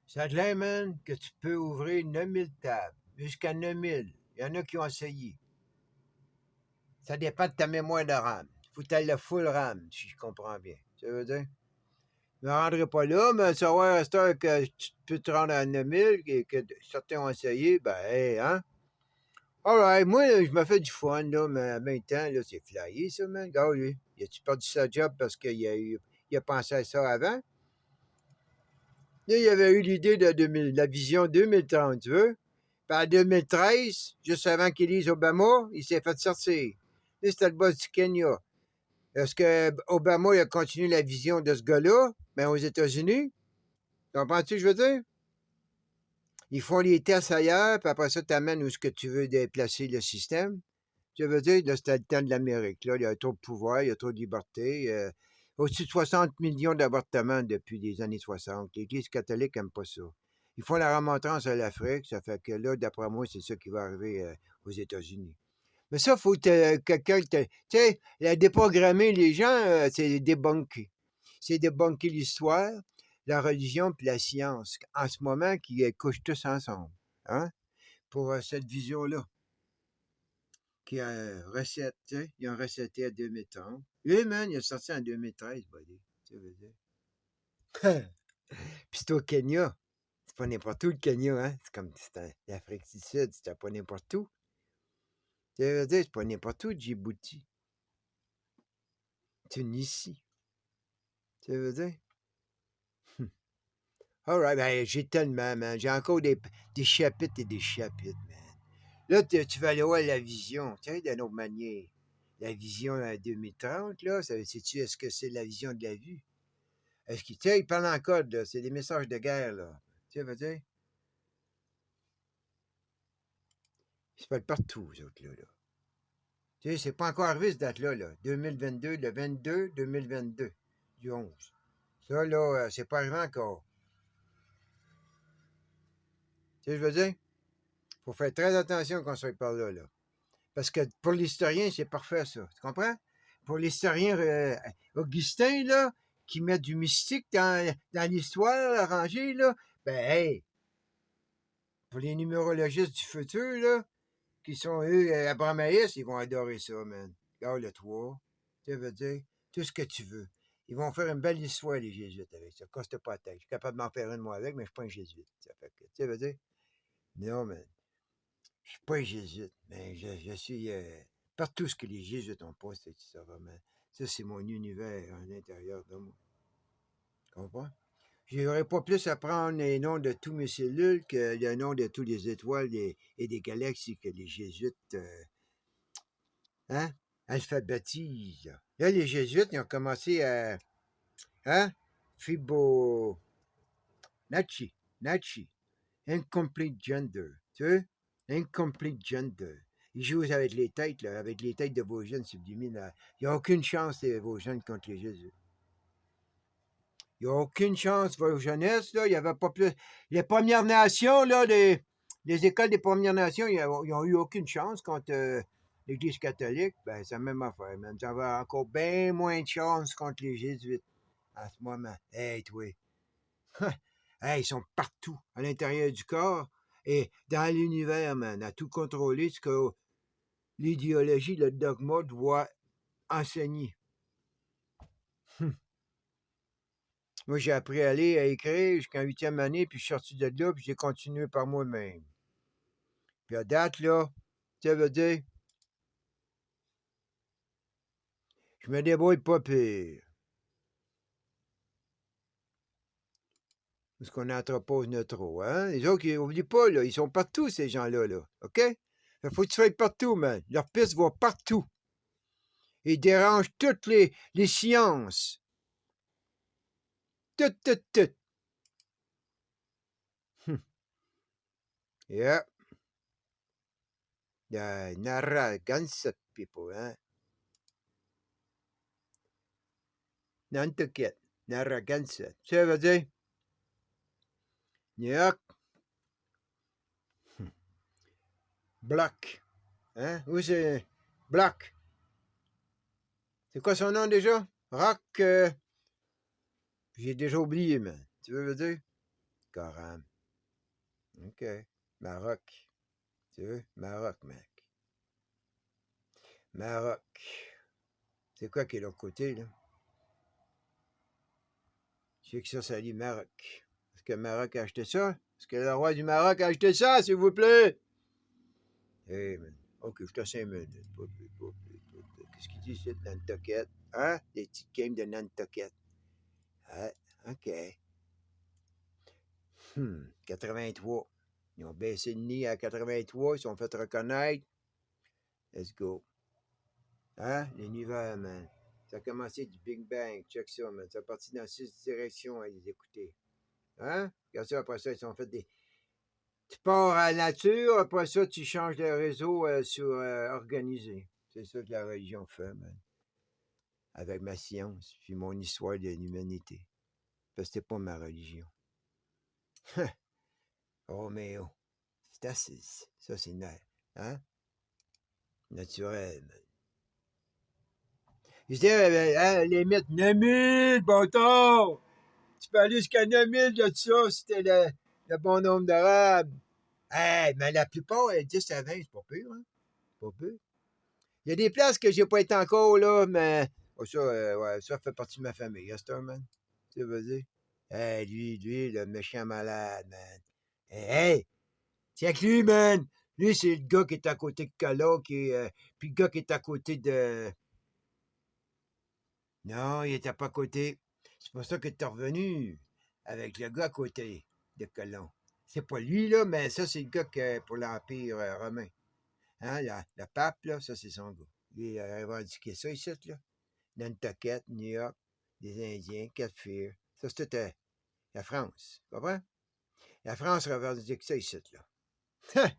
Ça a de l'air, man, que tu peux ouvrir 9000 tables, jusqu'à 9000. Il y en a qui ont essayé. Ça dépend de ta mémoire de RAM. Faut que tu aies le full RAM, si je comprends bien. Ça veut dire? Je ne me rendrai pas là, mais savoir à cette heure que tu peux te rendre à 9000 et que certains ont essayé, ben, hey, hein? Alright, moi, je me fais du fun, là, mais en même temps, là, c'est flyé, ça, man. Regarde, lui. Il a-tu perdu sa job parce qu'il a pensé à ça avant? Là, il avait eu l'idée de la vision 2030, tu veux? Puis en 2013, juste avant qu'il lise Obama, il s'est fait sortir. Là, c'était le boss du Kenya. Est-ce que Obama il a continué la vision de ce gars-là, mais aux États-Unis? Comprends-tu ce que je veux dire? Ils font les tests ailleurs, puis après ça, tu amènes où ce que tu veux déplacer le système. Tu veux dire, là, c'était le temps de l'Amérique. Là, il y a trop de pouvoir, il y a trop de liberté. Au-dessus de 60 millions d'avortements depuis les années 60. L'Église catholique n'aime pas ça. Ils font la remontrance à l'Afrique, ça fait que là, d'après moi, c'est ça qui va arriver aux États-Unis. Mais ça, il faut que quelqu'un... Tu sais, déprogrammer les gens, c'est débunker. C'est débunker l'histoire, la religion puis la science, en ce moment, qui couchent tous ensemble. Hein? Pour cette vision-là qui a recette, tu sais, ils ont recetté à 2030. Lui, man, il a sorti en 2013, buddy. Tu veux dire. Puis c'est au Kenya. C'est pas n'importe où le Kenya, hein? C'est comme l'Afrique du Sud, c'était pas n'importe où. Tu veux dire, c'est pas n'importe où, Djibouti. Tunisie. Tu veux dire? Alright, ben j'ai tellement, man. J'ai encore des chapitres et des chapitres, man. Là, tu vas aller voir la vision, tu sais, d'une autre manière. La vision à 2030, là, sais-tu, est-ce que c'est la vision de la vue? Est-ce qu'il, tu sais, il parle en code, là. C'est des messages de guerre, là. Tu sais, veux dire? Ils se parlent partout, eux autres, là. Tu sais, c'est pas encore arrivé, cette date-là, là. 2022, le 22, 2022, du 11. Ça, là, c'est pas arrivé encore. Tu sais, je veux dire? Faut faire très attention quand on se parle là, là. Parce que pour l'historien, c'est parfait, ça. Tu comprends? Pour l'historien Augustin, là, qui met du mystique dans l'histoire arrangée, là, ben, hey, pour les numérologistes du futur, là, qui sont, eux, abrahamaïstes, ils vont adorer ça, man. Regarde le 3. Tu veux dire, tout ce que tu veux. Ils vont faire une belle histoire, les jésuites, avec ça. Casse pas la tête. Je suis capable d'en faire une, moi, avec, mais je suis pas un jésuite. Ça fait que, tu veux dire? Non, man. Je suis pas un jésuite, mais je suis partout ce que les jésuites ont pas, c'est ça, vraiment. Ça, c'est mon univers à l'intérieur de moi. Tu comprends? J'aurais pas plus à prendre les noms de tous mes cellules que le nom de toutes les étoiles et des galaxies que les jésuites hein, alphabétisent. Là, les jésuites, ils ont commencé à. Hein? Fibonacci. Nachi. Incomplete gender. Tu vois? Incomplete gender. Ils jouent avec les têtes, là, avec les têtes de vos jeunes subliminales. Il n'y a aucune chance, vos jeunes, contre les Jésus. Il n'y a aucune chance, vos jeunesses, là. Il n'y avait pas plus. Les Premières Nations, là, les écoles des Premières Nations, ils n'ont eu aucune chance contre l'Église catholique. Ben, c'est la même affaire, man. Ils avaient encore bien moins de chance contre les Jésuites en ce moment. Hey, toi. Hey, ils sont partout, à l'intérieur du corps et dans l'univers, man, à tout contrôler ce que l'idéologie, le dogma doit enseigner. Moi, j'ai appris à lire, à écrire jusqu'en 8e année, puis je suis sorti de là, puis j'ai continué par moi-même. Puis à date, là, ça veut dire, je me débrouille pas pire. Parce qu'on entrepose notre eau, hein? Les autres, n'oubliez pas, là, ils sont partout, ces gens-là, là. OK? Il faut que tu sois partout, man. Leur piste va partout. Ils dérangent toutes les sciences. Tout. Yeah. Narragansett people, hein? Nantucket. Narragansett. Ça veut dire? Yuck. Block. Hein? Où c'est? Block. C'est quoi son nom déjà? Rock. J'ai déjà oublié, man. Tu veux dire? Coram. OK. Maroc. Tu veux? Maroc, mec. Maroc. C'est quoi qui est de l'autre côté, là? Je sais que ça dit Maroc. Est-ce que Maroc a acheté ça? Est-ce que le roi du Maroc a acheté ça, s'il vous plaît? Eh, man. OK, je te 5 minutes. Qu'est-ce qu'il dit ici, Nantucket? Hein? Des petites games de Nantucket. Ah, OK. 83. Ils ont baissé le nid à 83. Ils se sont fait reconnaître. Let's go. Hein? L'univers, man. Ça a commencé du Big Bang. Check ça, man. Ça a parti dans 6 directions à les écouter. Hein? Regarde ça, après ça, ils ont fait des. Tu pars à la nature, après ça, tu changes de réseau sur organisé. C'est ça que la religion fait, man. Avec ma science, puis mon histoire de l'humanité. Parce que c'était pas ma religion. Oh, mais oh. C'est assez. Ça, c'est hein? Naturel, man. Je disais, les mythes, 9000, bâtard! Tu peux aller jusqu'à 9000 de ça, c'était le bon nombre d'Arabes. Hey, mais la plupart, 10 à 20, c'est pas pire, hein? Pas pire. Il y a des places que j'ai pas été encore, là, mais. Oh, ça, ouais, ça fait partie de ma famille, Yester, man. Tu veux dire? Hey, lui, le méchant malade, man. Hey, tiens que lui, man. Lui, c'est le gars qui est à côté de Cala, puis le gars qui est à côté de. Non, il était pas à côté. C'est pour ça que t'es revenu avec le gars à côté de Colomb. C'est pas lui, là, mais ça, c'est le gars pour l'Empire romain. Hein, le pape, là, ça, c'est son gars. Lui, il a revendiqué ça ici, là. Nantucket, New York, des Indiens, Cape Fear. Ça, c'était la France. Tu comprends? La France revendique ça ici, là.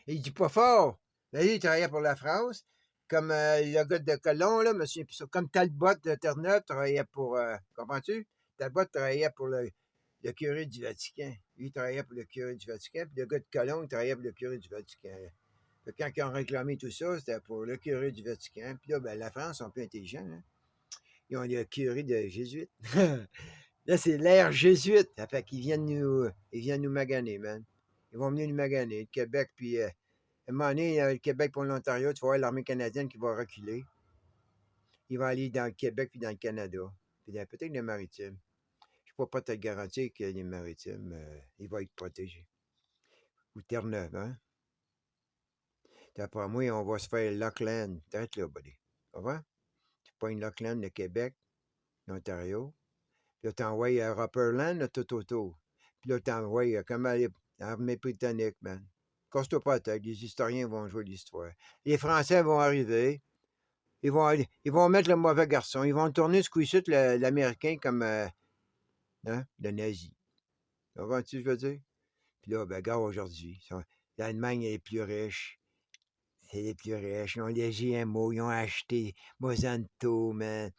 Il dit pas fort. Mais lui, il travaillait pour la France. Comme le gars de Colomb, là, monsieur, comme Talbot de Terre-Neuve travaillait pour. Comprends-tu? Talbot travaillait pour le curé du Vatican. Lui, il travaillait pour le curé du Vatican. Puis le gars de Colomb, il travaillait pour le curé du Vatican. Fait quand ils ont réclamé tout ça, c'était pour le curé du Vatican. Puis là, ben, la France, ils sont plus intelligents. Hein? Ils ont le curé de jésuite. Là, c'est l'ère jésuite. Ça fait qu'ils viennent nous maganer, man. Ils vont venir nous maganer. Le Québec, puis. À un moment donné, le Québec pour l'Ontario, tu vas voir l'armée canadienne qui va reculer. Il va aller dans le Québec puis dans le Canada. Puis peut-être les maritimes. Je ne peux pas te garantir que les maritimes, ils vont être protégés. Ou Terre-Neuve, hein? D'après moi, on va se faire Lockland. T'arrêtes là, buddy. Tu comprends? Tu pognes Lockland, le Québec, l'Ontario. Puis là, t'envoies Rupperland, tout autour. Puis là, t'envoies comme l'armée britannique, man. Casse-toi pas la tête, les historiens vont jouer l'histoire. Les Français vont arriver. Ils vont mettre le mauvais garçon. Ils vont tourner ce coup-ci l'Américain comme le nazi. Tu vois ce que je veux dire? Puis là, ben, gars, aujourd'hui, l'Allemagne est plus riche. C'est les plus riches. Ils ont les GMO, ils ont acheté Monsanto, man.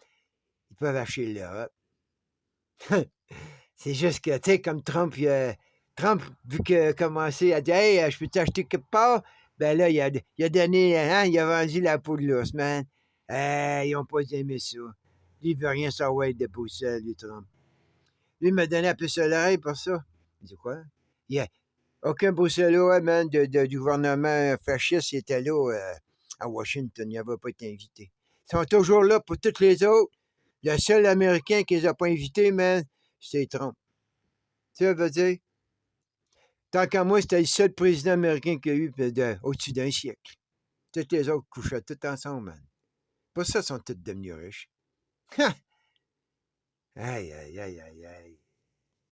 Ils peuvent acheter l'Europe. C'est juste que, tu sais, comme Trump, vu qu'il a commencé à dire, hey, je peux t'acheter quelque part, ben là, il a donné, hein, il a vendu la peau de l'os, man. Ils n'ont pas aimé ça. Lui, il veut rien savoir de Bruxelles, lui, Trump. Lui, il m'a donné un peu sur l'oreille pour ça. Il dit quoi? Il y a aucun Bruxellois, man, du gouvernement fasciste, il était là à Washington. Il n'avait pas été invité. Ils sont toujours là pour tous les autres. Le seul Américain qui les a pas invités, man, c'est Trump. Tu sais, veut dire? Tant qu'à moi, c'était le seul président américain qu'il y a eu au-dessus d'un siècle. Tous les autres couchaient tout ensemble, man. Pour ça, ils sont tous devenus riches. Aïe, aïe, aïe, aïe, aïe.